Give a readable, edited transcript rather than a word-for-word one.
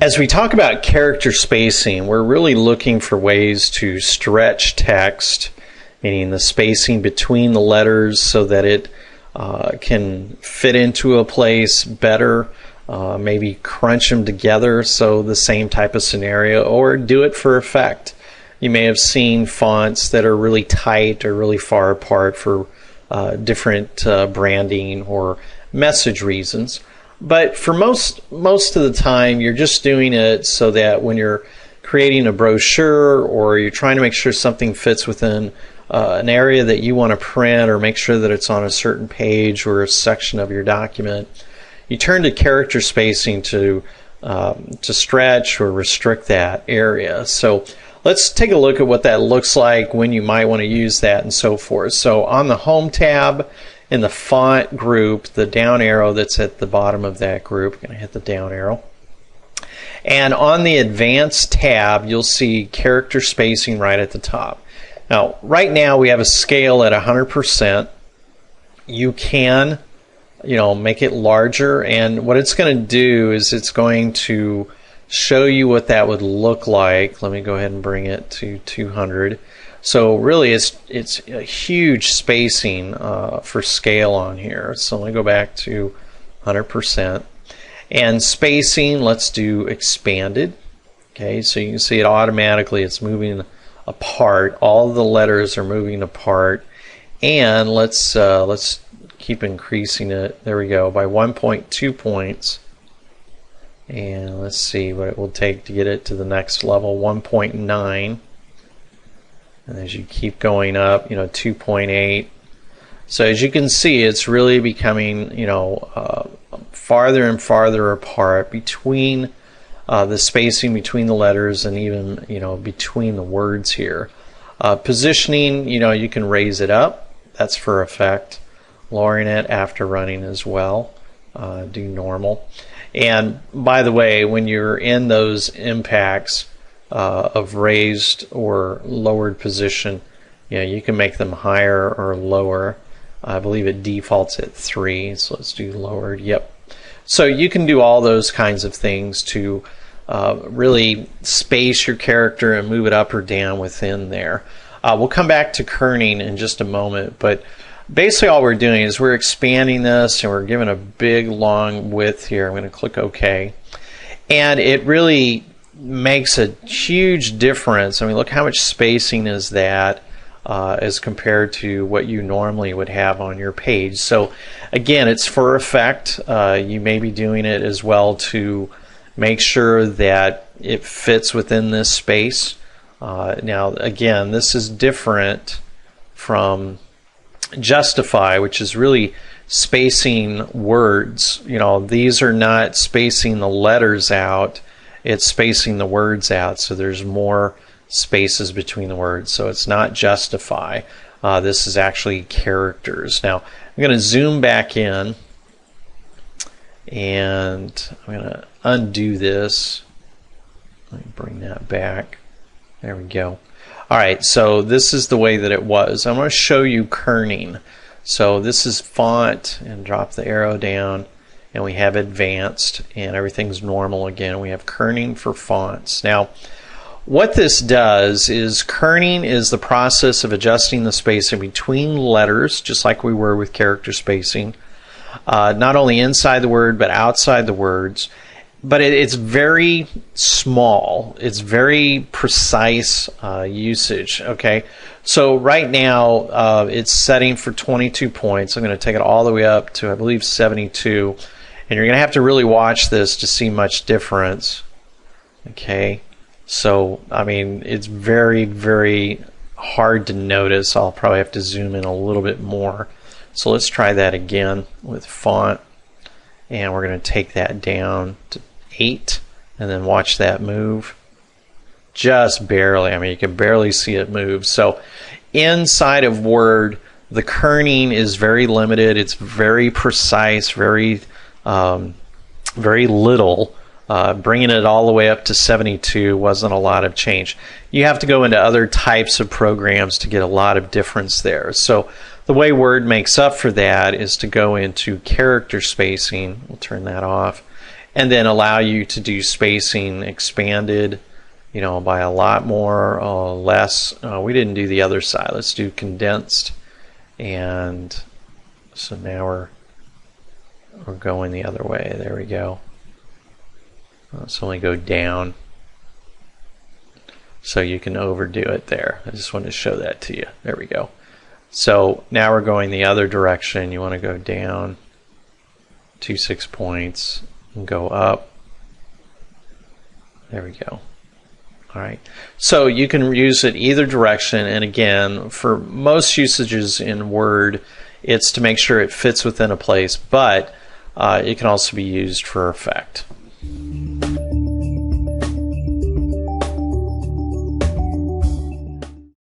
As we talk about character spacing, we're really looking for ways to stretch text, meaning the spacing between the letters so that it can fit into a place better, maybe crunch them together so the same type of scenario, or do it for effect. You may have seen fonts that are really tight or really far apart for different branding or message reasons. But for most of the time, you're just doing it so that when you're creating a brochure or you're trying to make sure something fits within an area that you want to print or make sure that it's on a certain page or a section of your document, you turn to character spacing to stretch or restrict that area. So let's take a look at what that looks like, when you might want to use that, and so forth. So on the Home tab, in the font group, the down arrow that's at the bottom of that group, I'm going to hit the down arrow. And on the Advanced tab, you'll see character spacing right at the top. Now, right now we have a scale at 100%. You can, make it larger, and what it's going to do is it's going to show you what that would look like. Let me go ahead and bring it to 200. So really it's a huge spacing for scale on here. So let me go back to 100%. And spacing, let's do expanded. Okay, so you can see it automatically, it's moving apart. All the letters are moving apart. And let's keep increasing it. There we go, by 1.2 points. And let's see what it will take to get it to the next level, 1.9. And as you keep going up, 2.8. So as you can see, it's really becoming, farther and farther apart between the spacing between the letters and even, between the words here. Positioning, you can raise it up. That's for effect. Lowering it after running as well. Do normal. And by the way, when you're in those impacts of raised or lowered position, you can make them higher or lower. I believe it defaults at 3, so let's do lowered. Yep. So you can do all those kinds of things to really space your character and move it up or down within there. We'll come back to kerning in just a moment, but basically all we're doing is we're expanding this and we're giving a big long width here. I'm going to click OK. And it really makes a huge difference. I mean, look how much spacing is that as compared to what you normally would have on your page. So again, it's for effect. You may be doing it as well to make sure that it fits within this space. Now again, this is different from Justify, which is really spacing words. These are not spacing the letters out, it's spacing the words out, so there's more spaces between the words. So it's not Justify. This is actually characters. Now I'm going to zoom back in and I'm going to undo this. Let me bring that back. There we go. Alright, so this is the way that it was. I'm going to show you kerning. So this is font, and drop the arrow down, and we have advanced, and everything's normal again. We have kerning for fonts. Now, what this does is kerning is the process of adjusting the spacing between letters, just like we were with character spacing, not only inside the word but outside the words. But it's very small. It's very precise usage. Okay, so right now it's setting for 22 points. I'm going to take it all the way up to, I believe, 72, and you're going to have to really watch this to see much difference. Okay, so I mean, it's very, very hard to notice. I'll probably have to zoom in a little bit more. So let's try that again with font, and we're going to take that down to 8, and then watch that move just barely. I mean, you can barely see it move. So inside of Word, the kerning is very limited. It's very precise, very little. Bringing it all the way up to 72 wasn't a lot of change. You have to go into other types of programs to get a lot of difference there. So the way Word makes up for that is to go into character spacing. We'll turn that off. and then allow you to do spacing expanded, you know, by a lot more, less. We didn't do the other side. Let's do condensed, and so now we're going the other way. There we go. Let's only go down, so you can overdo it there. I just wanted to show that to you. There we go. So now we're going the other direction. You want to go down 6 points and go up. There we go. All right. So you can use it either direction, and again, for most usages in Word, it's to make sure it fits within a place, but it can also be used for effect.